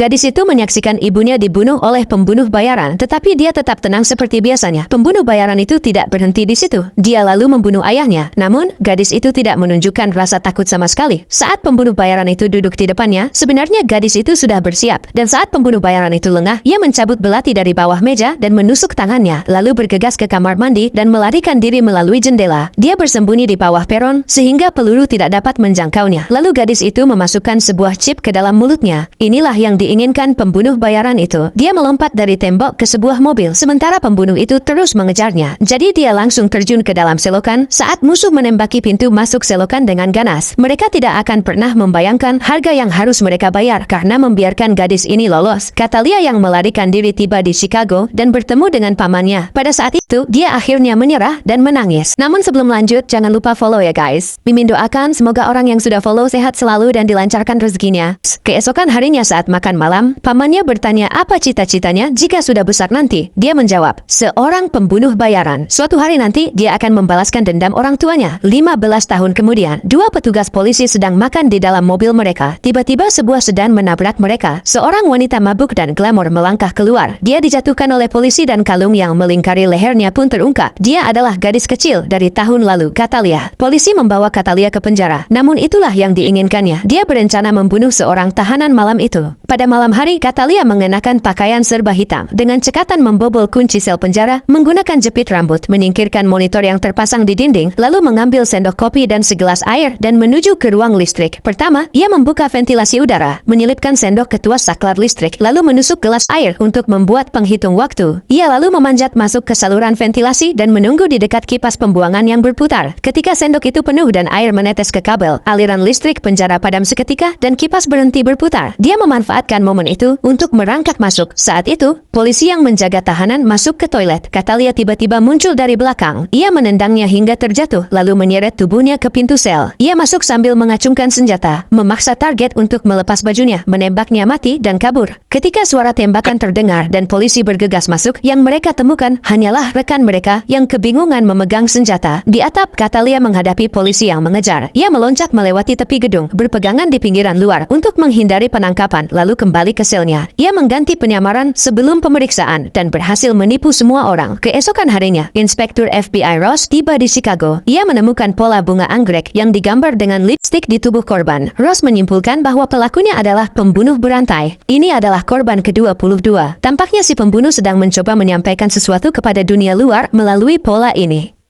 Gadis itu menyaksikan ibunya dibunuh oleh pembunuh bayaran, tetapi dia tetap tenang seperti biasanya. Pembunuh bayaran itu tidak berhenti di situ. Dia lalu membunuh ayahnya. Namun, gadis itu tidak menunjukkan rasa takut sama sekali. Saat pembunuh bayaran itu duduk di depannya, sebenarnya gadis itu sudah bersiap. Dan saat pembunuh bayaran itu lengah, ia mencabut belati dari bawah meja dan menusuk tangannya, lalu bergegas ke kamar mandi dan melarikan diri melalui jendela. Dia bersembunyi di bawah peron, sehingga peluru tidak dapat menjangkaunya. Lalu gadis itu memasukkan sebuah chip ke dalam mulutnya. Inilah yang diinginkan pembunuh bayaran itu. Dia melompat dari tembok ke sebuah mobil, sementara pembunuh itu terus mengejarnya. Jadi dia langsung terjun ke dalam selokan. Saat musuh menembaki pintu masuk selokan dengan ganas, mereka tidak akan pernah membayangkan harga yang harus mereka bayar karena membiarkan gadis ini lolos. Katalia yang melarikan diri tiba di Chicago dan bertemu dengan pamannya. Pada saat itu, dia akhirnya menyerah dan menangis. Namun sebelum lanjut, jangan lupa follow ya guys. Mimin doakan semoga orang yang sudah follow sehat selalu dan dilancarkan rezekinya. Keesokan harinya saat makan malam, pamannya bertanya apa cita-citanya jika sudah besar nanti. Dia menjawab, seorang pembunuh bayaran. Suatu hari nanti, dia akan membalaskan dendam orang tuanya. 15 tahun kemudian, dua petugas polisi sedang makan di dalam mobil mereka. Tiba-tiba sebuah sedan menabrak mereka. Seorang wanita mabuk dan glamor melangkah keluar. Dia dijatuhkan oleh polisi dan kalung yang melingkari lehernya pun terungkap. Dia adalah gadis kecil dari tahun lalu, Katalia. Polisi membawa Katalia ke penjara. Namun itulah yang diinginkannya. Dia berencana membunuh seorang tahanan malam itu. Pada malam hari, Katalia mengenakan pakaian serba hitam. Dengan cekatan membobol kunci sel penjara, menggunakan jepit rambut, menyingkirkan monitor yang terpasang di dinding, lalu mengambil sendok kopi dan segelas air dan menuju ke ruang listrik. Pertama, ia membuka ventilasi udara, menyelipkan sendok ke tuas saklar listrik, lalu menusuk gelas air untuk membuat penghitung waktu. Ia lalu memanjat masuk ke saluran ventilasi dan menunggu di dekat kipas pembuangan yang berputar. Ketika sendok itu penuh dan air menetes ke kabel, aliran listrik penjara padam seketika dan kipas berhenti berputar. Dia memanfaatkan momen itu untuk merangkak masuk. Saat itu, polisi yang menjaga tahanan masuk ke toilet. Katalia tiba-tiba muncul dari belakang. Ia menendangnya hingga terjatuh, lalu menyeret tubuhnya ke pintu sel. Ia masuk sambil mengacungkan senjata, memaksa target untuk melepas bajunya, menembaknya mati dan kabur. Ketika suara tembakan terdengar dan polisi bergegas masuk, yang mereka temukan hanyalah rekan mereka yang kebingungan memegang senjata. Di atap, Katalia menghadapi polisi yang mengejar. Ia meloncat melewati tepi gedung, berpegangan di pinggiran luar untuk menghindari penangkapan, lalu kembali ke selnya. Ia mengganti penyamaran sebelum pemeriksaan dan berhasil menipu semua orang. Keesokan harinya, Inspektur FBI Ross tiba di Chicago. Ia menemukan pola bunga anggrek yang digambar dengan lipstik di tubuh korban. Ross menyimpulkan bahwa pelakunya adalah pembunuh berantai. Ini adalah korban ke-22. Tampaknya si pembunuh sedang mencoba menyampaikan sesuatu kepada dunia luar melalui pola ini.